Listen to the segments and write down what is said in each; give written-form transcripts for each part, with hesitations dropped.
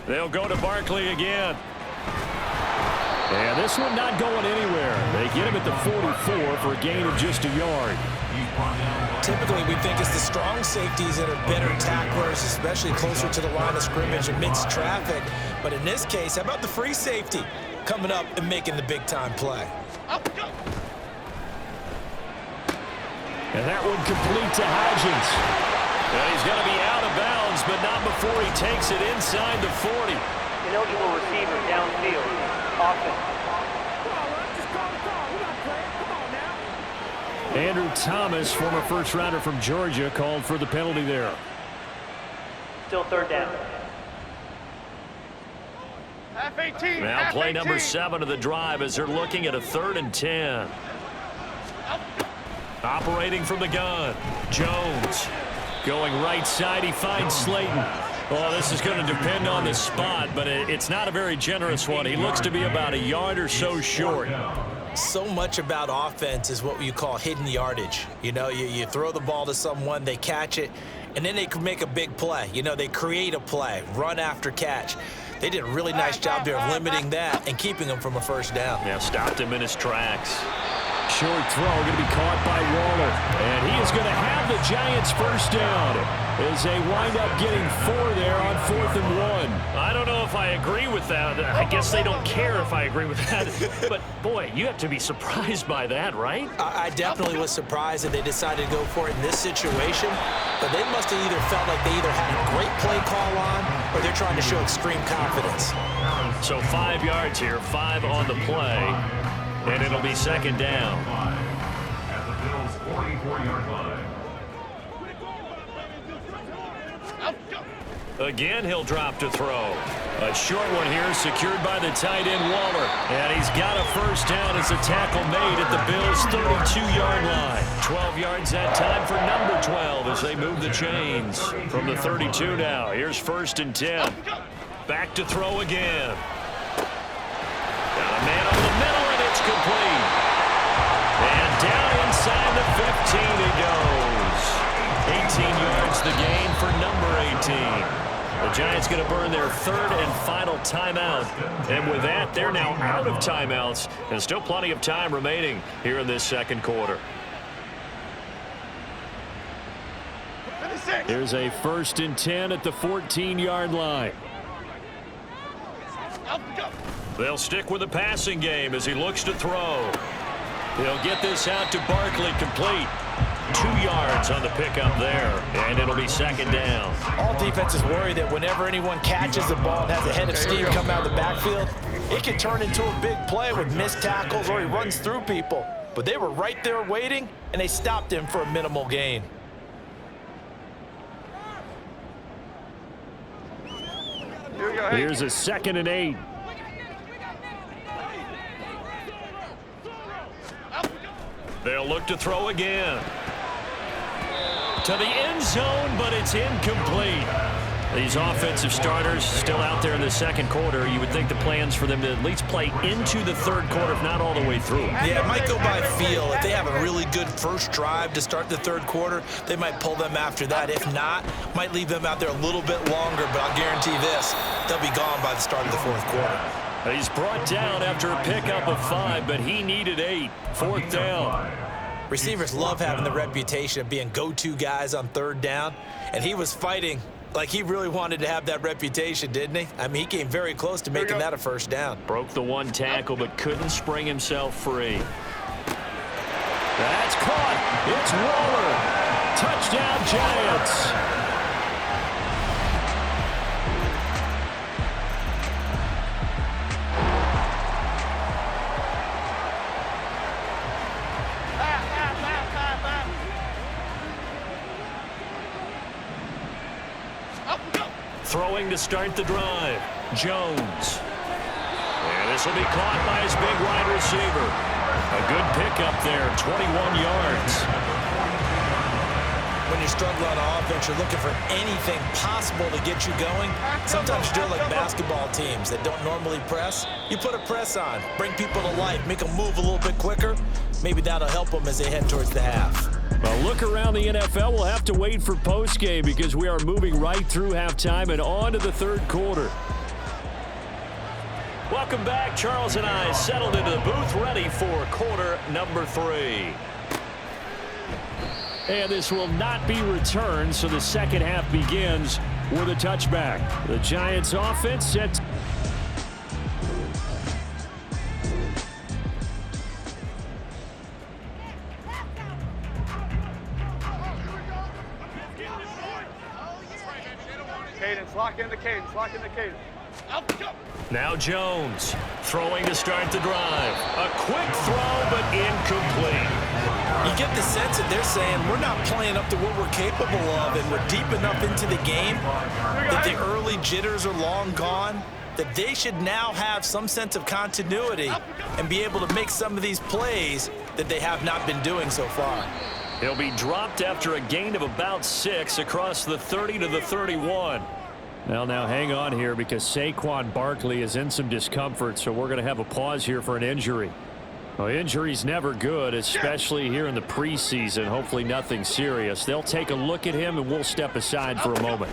They'll go to Barkley again. And this one not going anywhere. They get him at the 44 for a gain of just a yard. Typically, we think it's the strong safeties that are better tacklers, especially closer to the line of scrimmage amidst traffic. But in this case, how about the free safety coming up and making the big-time play? And that one complete to Hodgins. And he's going to be out of bounds, but not before he takes it inside the 40. Ineligible receiver downfield. Offense. Andrew Thomas, former first-rounder from Georgia, called for the penalty there. Still third down. Now play number 7 of the drive as they're looking at a 3rd and 10. Operating from the gun. Jones going right side. He finds Slayton. Well, this is going to depend on the spot, but it's not a very generous one. He looks to be about a yard or so short. So much about offense is what you call hidden yardage. You know, you throw the ball to someone, they catch it, and then they can make a big play. You know, they create a play, run after catch. They did a really nice job there of limiting that and keeping him from a first down. Yeah, stopped him in his tracks. Short throw going to be caught by Waller. And he is going to have the Giants first down as they wind up getting 4 there on 4th and 1. I don't know if I agree with that. I guess they don't care if I agree with that. But, boy, you have to be surprised by that, right? I definitely was surprised that they decided to go for it in this situation. But they must have either felt like they either had a great play call on or they're trying to show extreme confidence. So 5 yards here, 5 on the play. And it'll be 2nd down. At the Bills' 44-yard line. Again, he'll drop to throw. A short one here, secured by the tight end Waller. And he's got a first down as a tackle made at the Bills' 32-yard line. 12 yards that time for number 12 as they move the chains. From the 32 now, here's 1st and 10. Back to throw again. Got a man over the middle, and it's complete. And down inside the 15 he goes. 18 yards the gain for number 18. The Giants going to burn their 3rd and final timeout. And with that, they're now out of timeouts. And still plenty of time remaining here in this 2nd quarter. Here's a 1st and 10 at the 14-yard line. They'll stick with the passing game as he looks to throw. He'll get this out to Barkley, complete. 2 yards on the pickup there, and it'll be 2nd down. All defenses worry that whenever anyone catches the ball and has a head of steam come out of the backfield, it can turn into a big play with missed tackles or he runs through people. But they were right there waiting, and they stopped him for a minimal gain. Here's a 2nd and 8. They'll look to throw again. To the end zone, but it's incomplete. These offensive starters still out there in the 2nd quarter. You would think the plans for them to at least play into the 3rd quarter, if not all the way through. Yeah, it might go by feel. If they have a really good first drive to start the 3rd quarter, they might pull them after that. If not, might leave them out there a little bit longer, but I'll guarantee this, they'll be gone by the start of the 4th quarter. He's brought down after a pickup of 5, but he needed 8. 4th down. Receivers love having the reputation of being go-to guys on 3rd down, and he was fighting like he really wanted to have that reputation, didn't he? I mean, he came very close to making that a first down. Broke the 1 tackle, but couldn't spring himself free. That's caught. It's Waller. Touchdown, Giants. Throwing to start the drive. Jones. And this will be caught by his big wide receiver. A good pickup there, 21 yards. When you're struggling on offense, you're looking for anything possible to get you going. Sometimes you do it like basketball teams that don't normally press. You put a press on, bring people to life, make them move a little bit quicker. Maybe that'll help them as they head towards the half. A look around the NFL. We'll have to wait for postgame because we are moving right through halftime and on to the 3rd quarter. Welcome back. Charles and I settled into the booth, ready for quarter number 3. And this will not be returned, so the second half begins with a touchback. The Giants offense sets. Cadence, lock in the cadence, lock in the cadence. Now Jones throwing to start the drive. A quick throw, but incomplete. You get the sense that they're saying we're not playing up to what we're capable of, and we're deep enough into the game that the early jitters are long gone, that they should now have some sense of continuity and be able to make some of these plays that they have not been doing so far. He'll be dropped after a gain of about 6 across the 30 to the 31. Well, now hang on here because Saquon Barkley is in some discomfort, so we're going to have a pause here for an injury. Well, injury's never good, especially here in the preseason. Hopefully nothing serious. They'll take a look at him, and we'll step aside for a moment.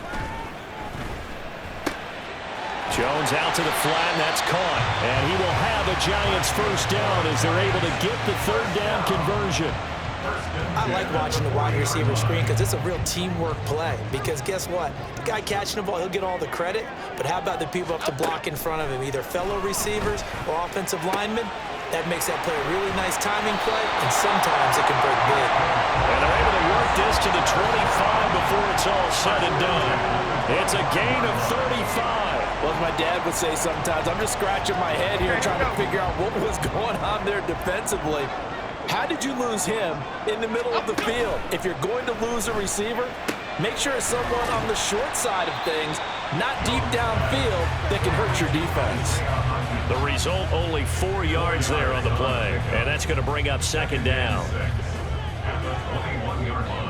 Jones out to the flat, and that's caught. And he will have a Giants first down as they're able to get the third down conversion. I like watching the wide receiver screen because it's a real teamwork play. Because guess what? The guy catching the ball, he'll get all the credit. But how about the people up to block in front of him, either fellow receivers or offensive linemen? That makes that play a really nice timing play, and sometimes it can break big. And they're able to work this to the 25 before it's all said and done. It's a gain of 35. Well, as my dad would say sometimes, I'm just scratching my head here trying to figure out what was going on there defensively. How did you lose him in the middle of the field? If you're going to lose a receiver, make sure it's someone on the short side of things, not deep downfield, that can hurt your defense. The result, only 4 yards there on the play. And that's going to bring up second down. At the 21-yard line.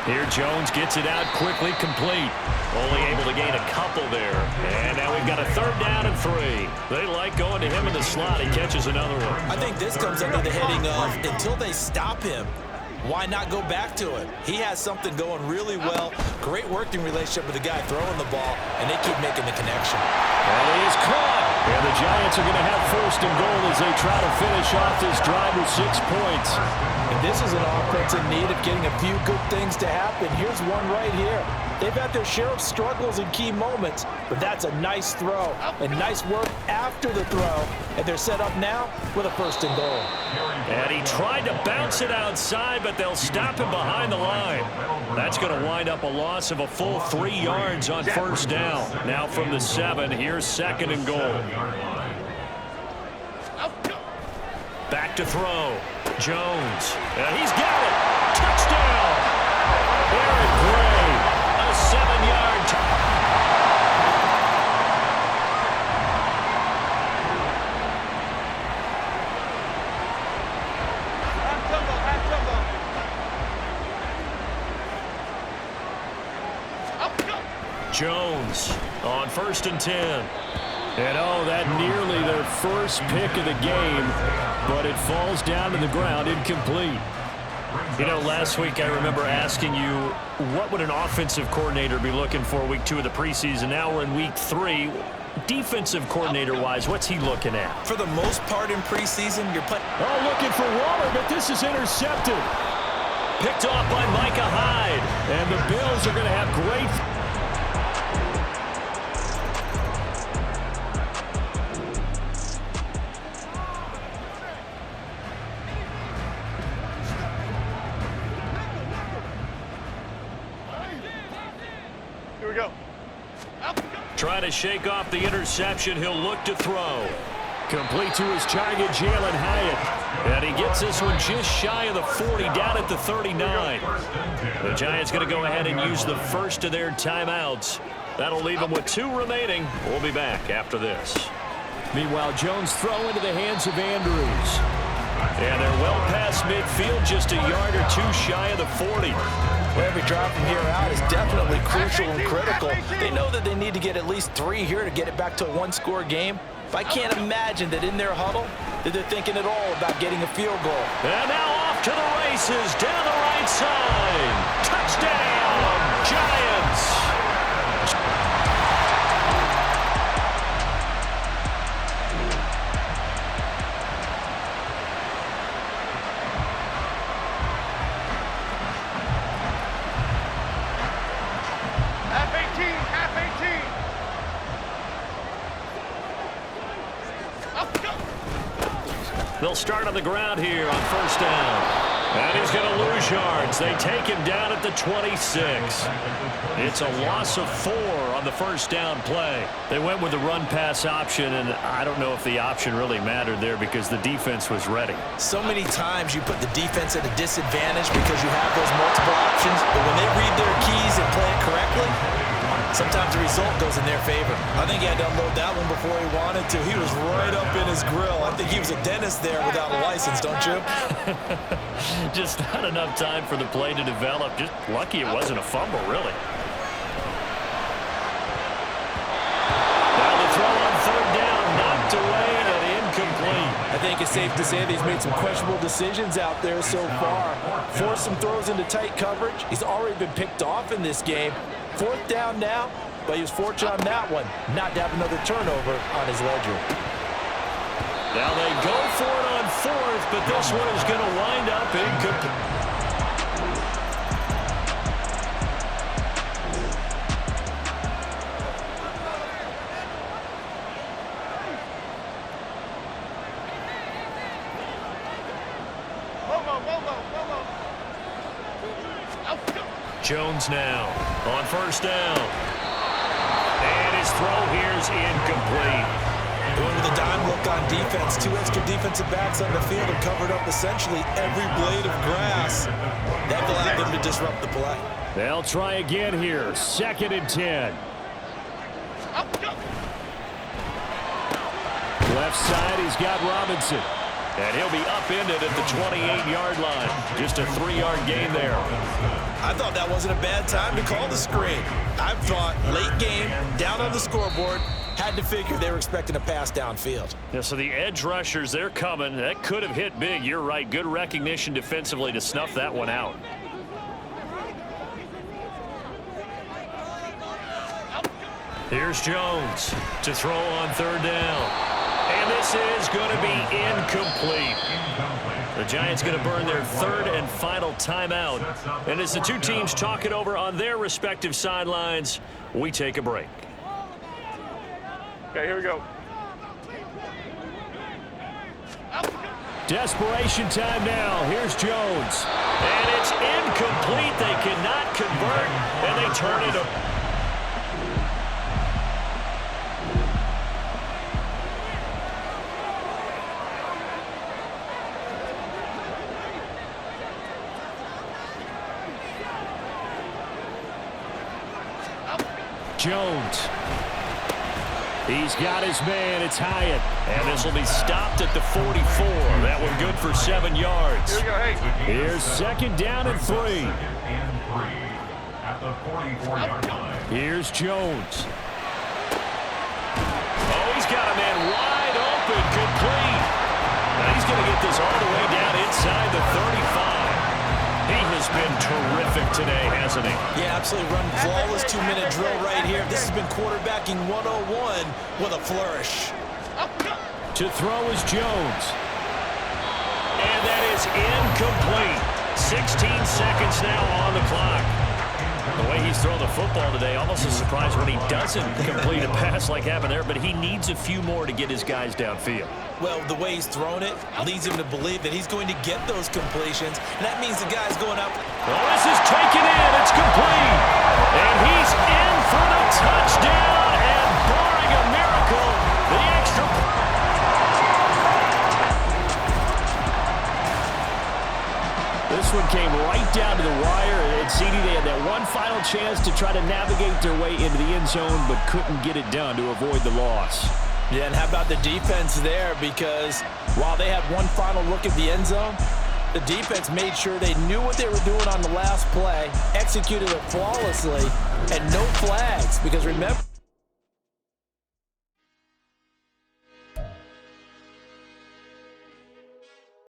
Here Jones gets it out quickly, complete. Only able to gain a couple there. And now we've got a third down and 3. They like going to him in the slot. He catches another one. I think this comes under the heading of until they stop him, why not go back to it? He has something going really well. Great working relationship with the guy throwing the ball, and they keep making the connection. And he is caught. And the Giants are going to have first and goal as they try to finish off this drive with 6 points. And this is an offense in need of getting a few good things to happen. Here's one right here. They've had their share of struggles in key moments, but that's a nice throw and nice work after the throw. And they're set up now with a first and goal. And he tried to bounce it outside, but they'll stop him behind the line. That's going to wind up a loss of a full 3 yards on first down. Now from the 7, here's second and goal. Back to throw. Jones. And he's got it. Touchdown. Eric Gray. A 7-yard touchdown. Jones on first and 10. And oh, that nearly their first pick of the game, but it falls down to the ground incomplete. You know, last week I remember asking you, what would an offensive coordinator be looking for week 2 of the preseason? Now we're in week 3. Defensive coordinator-wise, what's he looking at? For the most part in preseason, you're playing. Oh, looking for Waller, but this is intercepted. Picked off by Micah Hyde. And the Bills are going to have great. Here we go. Trying to shake off the interception. He'll look to throw. Complete to his target, Jalen Hyatt. And he gets this one just shy of the 40, down at the 39. The Giants going to go ahead and use the first of their timeouts. That'll leave them with 2 remaining. We'll be back after this. Meanwhile, Jones throw into the hands of Andrews. And they're well past midfield, just a yard or 2 shy of the 40. Well, every drive from here out is definitely crucial and critical. They know that they need to get at least 3 here to get it back to a 1-score game. But I can't imagine that in their huddle, that they're thinking at all about getting a field goal. And now off to the races down the right side. Touchdown, Giants. They'll start on the ground here on first down. And he's going to lose yards. They take him down at the 26. It's a loss of 4 on the first down play. They went with the run-pass option, and I don't know if the option really mattered there because the defense was ready. So many times you put the defense at a disadvantage because you have those multiple options, but when they read their keys and play it correctly, sometimes the result goes in their favor. I think he had to unload that one before he wanted to. He was right up in his grill. I think he was a dentist there without a license, don't you? Just not enough time for the play to develop. Just lucky it wasn't a fumble, really. Now the throw on third down, knocked away and incomplete. I think it's safe to say that he's made some questionable decisions out there so far. Forced some throws into tight coverage. He's already been picked off in this game. Fourth down now, but he was fortunate on that one, not to have another turnover on his ledger. Now they go for it on fourth, but this one is going to wind up incomplete. Jones now on first down. And his throw here is incomplete. Going with a dime look on defense. 2 extra defensive backs on the field have covered up essentially every blade of grass. That allowed them to disrupt the play. They'll try again here. 2nd and 10. Left side, he's got Robinson. And he'll be upended at the 28-yard line. Just a 3-yard gain there. I thought that wasn't a bad time to call the screen. I thought late game, down on the scoreboard, had to figure they were expecting a pass downfield. Yeah, so the edge rushers, they're coming. That could have hit big. You're right. Good recognition defensively to snuff that one out. Here's Jones to throw on third down. And this is going to be incomplete. The Giants going to burn their 3rd and final timeout. And as the two teams talk it over on their respective sidelines, we take a break. Okay, here we go. Desperation time now. Here's Jones. And it's incomplete. They cannot convert, and they turn it up. Jones. He's got his man. It's Hyatt. And this will be stopped at the 44. That one good for 7 yards. Here we go, hey. Here's 2nd down and 3. At the 44-yard line. Here's Jones. Oh, he's got a man wide open, complete. Now he's going to get this all the way down inside the 35. He has been terrific today, hasn't he? Yeah, absolutely run flawless 2-minute drill right here. This has been quarterbacking 101 with a flourish. To throw is Jones. And that is incomplete. 16 seconds now on the clock. The way he's thrown the football today, almost a surprise when he doesn't complete a pass like happened there, but he needs a few more to get his guys downfield. Well, the way he's thrown it leads him to believe that he's going to get those completions, and that means the guy's going up. Well, this is taken in. It's complete. And he's in for the touchdown, and barring a miracle, the extra point. This one came right down to the wire. And CD, they had that one final chance to try to navigate their way into the end zone, but couldn't get it done to avoid the loss. Yeah, and how about the defense there? Because while they had one final look at the end zone, the defense made sure they knew what they were doing on the last play, executed it flawlessly, and no flags. Because remember,